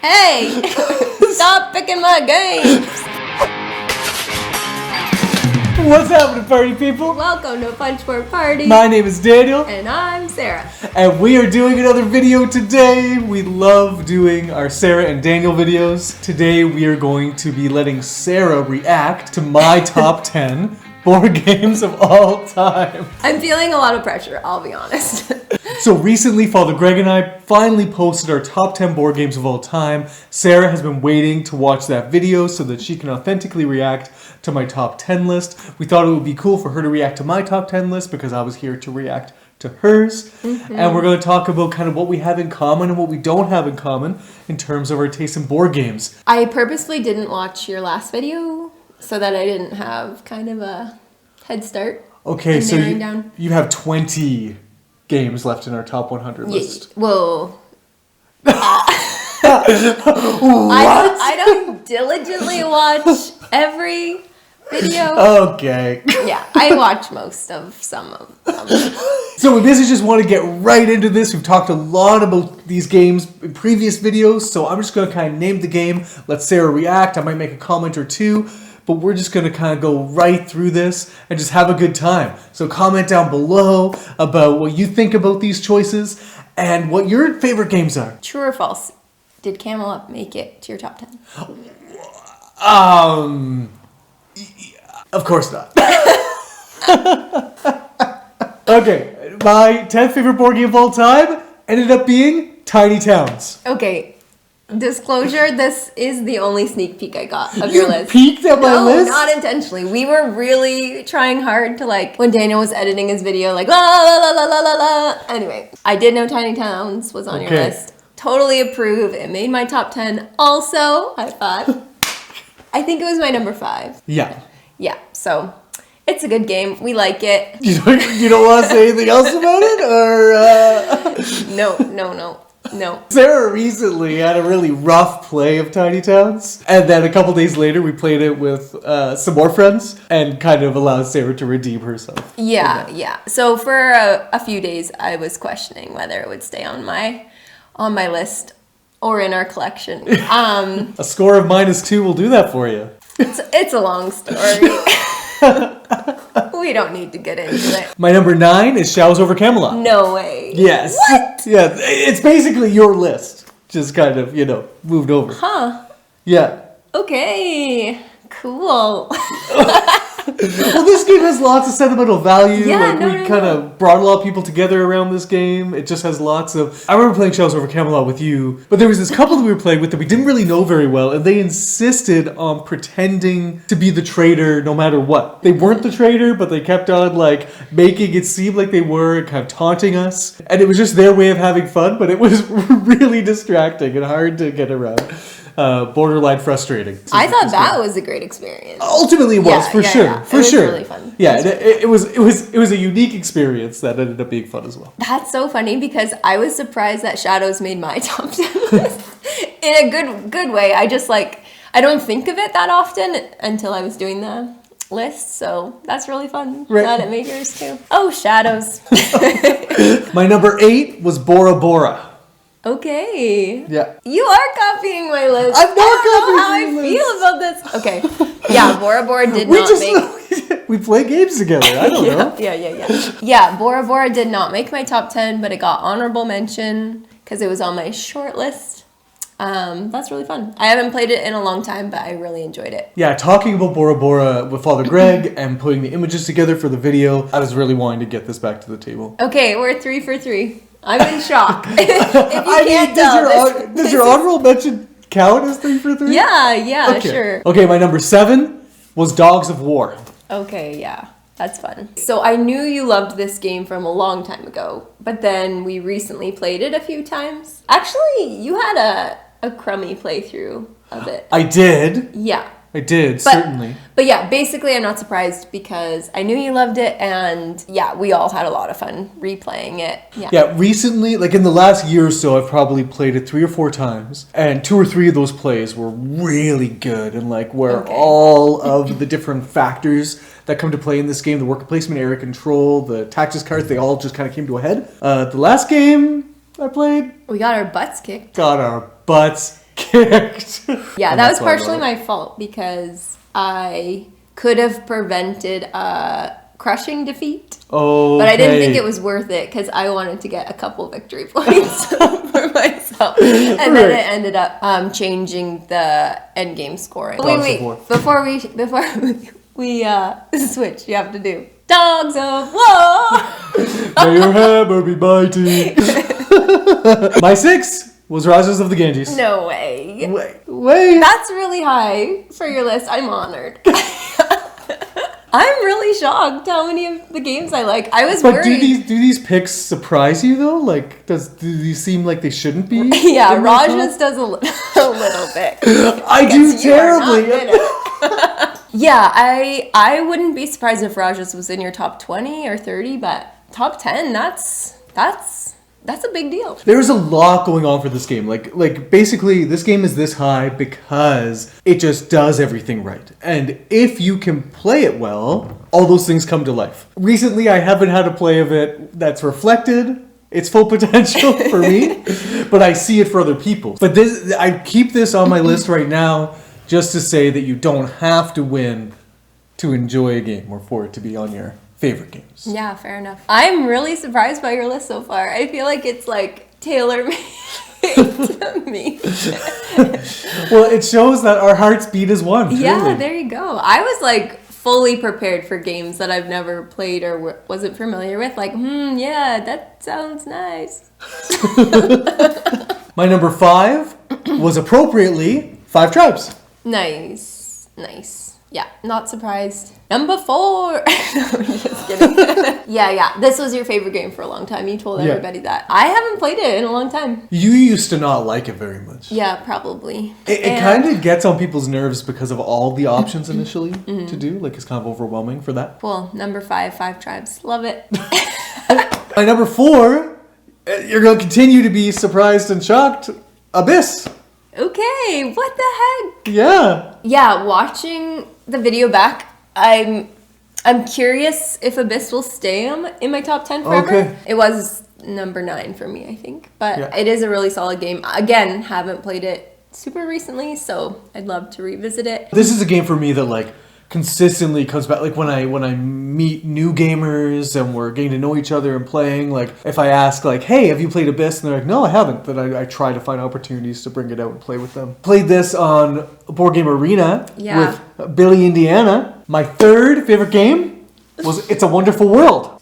Hey! Stop picking my games! What's happening, party people? Welcome to Punchboard Party. My name is Daniel. And I'm Sarah. And we are doing another video today. We love doing our Sarah and Daniel videos. Today we are going to be letting Sarah react to my top 10 board games of all time. I'm feeling a lot of pressure, I'll be honest. So recently, Father Greg and I finally posted our top 10 board games of all time. Sarah has been waiting to watch that video so that she can authentically react to my top 10 list. We thought it would be cool for her to react to my top 10 list because I was here to react to hers. Mm-hmm. And we're going to talk about kind of what we have in common and what we don't have in common in terms of our taste in board games. I purposely didn't watch your last video so that I didn't have kind of a head start. Okay, so you have 20 games left in our top 100 list. Whoa. I don't diligently watch every video. Okay. Yeah, I watch most of some of them. So we basically just want to get right into this. We've talked a lot about these games in previous videos, so I'm just going to kind of name the game, let Sarah react. I might make a comment or two, but we're just going to kind of go right through this and just have a good time. So comment down below about what you think about these choices and what your favorite games are. True or false? Did Camelot make it to your top 10? Of course not. Okay, my 10th favorite board game of all time ended up being Tiny Towns. Okay. Disclosure, this is the only sneak peek I got of your list. You peeked at my list? No, not intentionally. We were really trying hard to, like, when Daniel was editing his video, like, la la la la la la la. Anyway, I did know Tiny Towns was on your list. Totally approve. It made my top 10. Also, high five. I think it was my number 5. Yeah. Yeah, so it's a good game. We like it. You don't want to say anything else about it? Or No. Sarah recently had a really rough play of Tiny Towns, and then a couple days later we played it with some more friends and kind of allowed Sarah to redeem herself. Yeah. So for a few days I was questioning whether it would stay on my list or in our collection. A score of -2 will do that for you. It's a long story. We don't need to get into it. My number 9 is Shadows over Camelot. No way. Yes. What? Yeah, it's basically your list. Just kind of, moved over. Huh. Yeah. Okay. Cool. Well, this game has lots of sentimental value. Yeah, we kind of brought a lot of people together around this game. It just has lots of... I remember playing Shadows over Camelot with you, but there was this couple that we were playing with that we didn't really know very well, and they insisted on pretending to be the traitor no matter what. They weren't the traitor, but they kept on, making it seem like they were, kind of taunting us. And it was just their way of having fun, but it was really distracting and hard to get around. Borderline frustrating. I thought that was a great experience. Ultimately, it was for sure. Yeah. For sure, really fun. Yeah, it was a unique experience that ended up being fun as well. That's so funny because I was surprised that Shadows made my top 10 list in a good way. I just I don't think of it that often until I was doing the list, so that's really fun. Right. Glad it made yours too. Oh, Shadows. My number 8 was Bora Bora. Okay. Yeah. You are copying my list. I'm not copying how I feel about this. Okay. Yeah, Bora Bora did not make... We play games together. I don't know. Yeah. Yeah, Bora Bora did not make my top 10, but it got honorable mention because it was on my short list. That's really fun. I haven't played it in a long time, but I really enjoyed it. Yeah, talking about Bora Bora with Father Greg and putting the images together for the video, I was really wanting to get this back to the table. Okay, we're 3 for 3. I'm in shock. If you can't tell, does your honorable mention count as 3 for 3? Yeah, okay. Sure. Okay, my number 7 was Dogs of War. Okay, yeah. That's fun. So I knew you loved this game from a long time ago, but then we recently played it a few times. Actually, you had a crummy playthrough of it. I did. Yeah. I did, certainly. But yeah, basically I'm not surprised because I knew you loved it and yeah, we all had a lot of fun replaying it. Yeah, recently, in the last year or so, I've probably played it 3 or 4 times. And 2 or 3 of those plays were really good and where all of the different factors that come to play in this game, the worker placement, area control, the tactics cards, they all just kind of came to a head. The last game I played... We got our butts kicked. Got our butts kicked. Yeah, And that was that's why I partially love it. my fault because I could have prevented a crushing defeat. Oh, But I didn't think it was worth it because I wanted to get a couple victory points for myself. And then it ended up changing the end game scoring. Wait. Before we switch, you have to do Dogs of War. May your hammer be mighty. My 6 was Rajas of the Ganges. No way. Wait. That's really high for your list. I'm honored. I'm really shocked how many of the games I like. I was But worried. do these picks surprise you though? Like, do these seem like they shouldn't be? Yeah, in my Rajas top? does a little bit. I do Yes, you are not terribly. good at it. Yeah, I wouldn't be surprised if Rajas was in your top 20 or 30, but top 10, that's a big deal. There's a lot going on for this game. Like basically, this game is this high because it just does everything right. And if you can play it well, all those things come to life. Recently, I haven't had a play of it that's reflected its full potential for me, but I see it for other people. But I keep this on my list right now just to say that you don't have to win to enjoy a game or for it to be on your favorite games. Yeah, fair enough. I'm really surprised by your list so far. I feel like it's like tailor-made to me. Well, it shows that our hearts beat as one. Yeah, truly. there you go. I was like fully prepared for games that I've never played or wasn't familiar with. Like, yeah, that sounds nice. My number 5 was appropriately 5 Tribes. Nice. Yeah, not surprised. Number 4. No, I'm just kidding. Yeah. This was your favorite game for a long time. You told everybody that. I haven't played it in a long time. You used to not like it very much. Yeah, probably. It kind of gets on people's nerves because of all the options initially to do. Like, it's kind of overwhelming for that. Cool. Number 5 Tribes. Love it. My number 4, you're going to continue to be surprised and shocked. Abyss. Okay, what the heck? Yeah. Yeah, watching the video back, I'm curious if Abyss will stay in my top 10 forever. Okay. It was number 9 for me, I think. But Yeah. it is a really solid game. Again, haven't played it super recently, so I'd love to revisit it. This is a game for me that, like, consistently comes back. Like, when I meet new gamers and we're getting to know each other and playing, like, if I ask, like, hey, have you played Abyss? And they're like, no, I haven't. Then I try to find opportunities to bring it out and play with them. Played this on Board Game Arena with Billy, Indiana. My 3rd favorite game was It's a Wonderful World.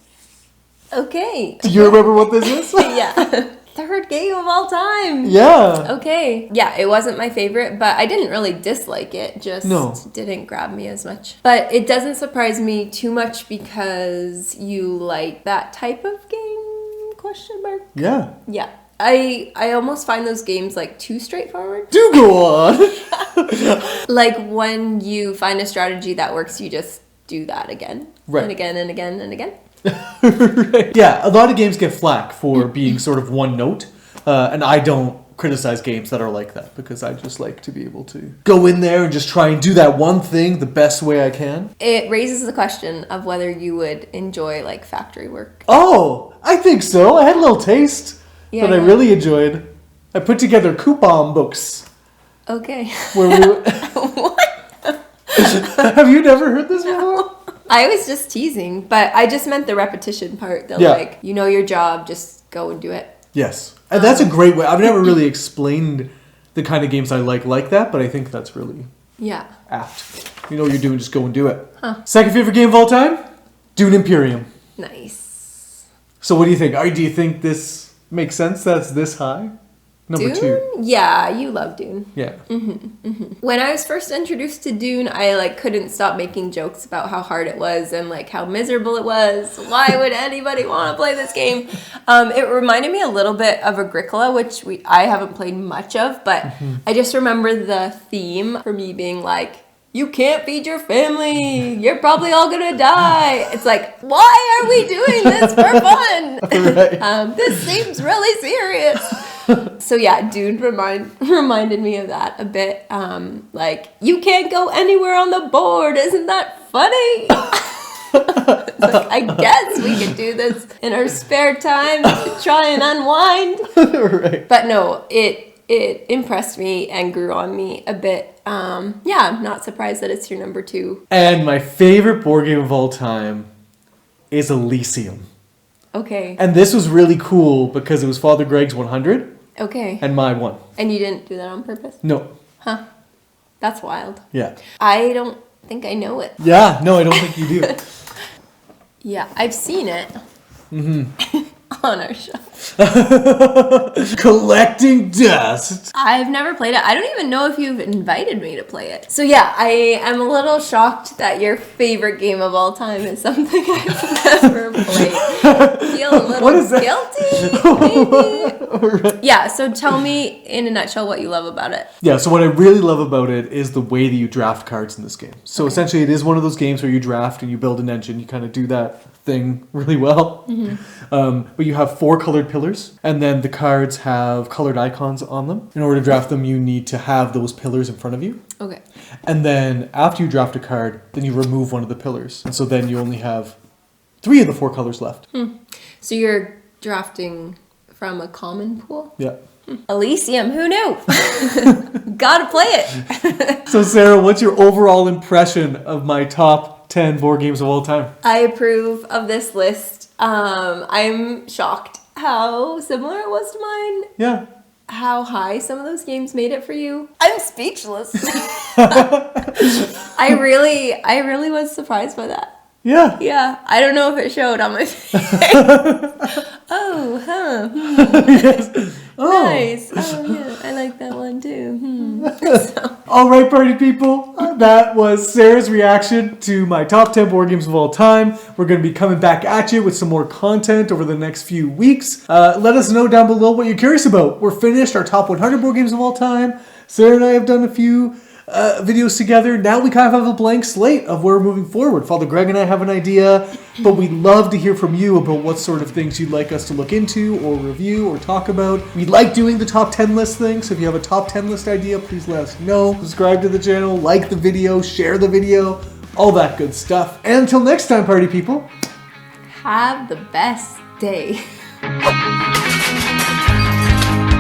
Okay. Do you remember what this is? Yeah. 3rd game of all time. Yeah. Okay. Yeah, it wasn't my favorite, but I didn't really dislike it. Just didn't grab me as much. But it doesn't surprise me too much because you like that type of game? Question mark. Yeah. Yeah. I almost find those games like too straightforward. Do go on. Like when you find a strategy that works, you just do that again. Right. And again and again and again. Right. Yeah, a lot of games get flack for being sort of one note, and I don't criticize games that are like that because I just like to be able to go in there and just try and do that one thing the best way I can. It raises the question of whether you would enjoy like factory work. Oh, I think so. I had a little taste that I really enjoyed. I put together coupon books. Okay. Where we What? Have you never heard this before? I was just teasing, but I just meant the repetition part. Like, you know your job, just go and do it. Yes. And that's a great way. I've never really explained the kind of games I like that, but I think that's really apt. You know what you're doing, just go and do it. Huh. Second favorite game of all time? Dune Imperium. Nice. So what do you think? Do you think this makes sense that it's this high? Number Dune? 2. Yeah, you love Dune. Yeah. When I was first introduced to Dune, I like couldn't stop making jokes about how hard it was and like how miserable it was. Why would anybody want to play this game? It reminded me a little bit of Agricola, which I haven't played much of, but I just remember the theme for me being like, you can't feed your family. You're probably all gonna die. It's like, why are we doing this for fun? Right. This seems really serious. So yeah, Dune reminded me of that a bit. Like, you can't go anywhere on the board. Isn't that funny? Like, I guess we could do this in our spare time to try and unwind. Right. But no, it it impressed me and grew on me a bit. Yeah, I'm not surprised that it's your number 2. And my favorite board game of all time is Elysium. Okay. And this was really cool because it was Father Greg's 100 Okay. and my one. And you didn't do that on purpose? No. Huh. That's wild. Yeah. I don't think I know it. Yeah, no, I don't think you do. Yeah, I've seen it. On our show. Collecting dust. I've never played it. I don't even know if you've invited me to play it. So yeah, I am a little shocked that your favorite game of all time is something I've never played. I feel a little guilty, maybe. Yeah, so tell me in a nutshell what you love about it. Yeah, so what I really love about it is the way that you draft cards in this game. So essentially it is one of those games where you draft and you build an engine. You kind of do that thing really well. But you have 4 colored pillars, and then the cards have colored icons on them. In order to draft them, you need to have those pillars in front of you. Okay. And then after you draft a card, then you remove one of the pillars. And so then you only have 3 of the 4 colors left. So you're drafting from a common pool? Yeah. Elysium, who knew? Gotta play it. So Sarah, what's your overall impression of my top 10 board games of all time? I approve of this list. I'm shocked how similar it was to mine. Yeah. How high some of those games made it for you. I'm speechless. I really was surprised by that. Yeah. Yeah, I don't know if it showed on my face. Oh, huh. Yes. Oh. Nice. Oh, yeah, I like that one too. So. All right, party people. That was Sarah's reaction to my top 10 board games of all time. We're going to be coming back at you with some more content over the next few weeks. Let us know down below what you're curious about. We're finished our top 100 board games of all time. Sarah and I have done a few videos together. Now we kind of have a blank slate of where we're moving forward. Father Greg and I have an idea, but we'd love to hear from you about what sort of things you'd like us to look into or review or talk about. We like doing the top 10 list thing, so if you have a top 10 list idea, please let us know. Subscribe to the channel, like the video, share the video, all that good stuff. And until next time, party people, Have the best day.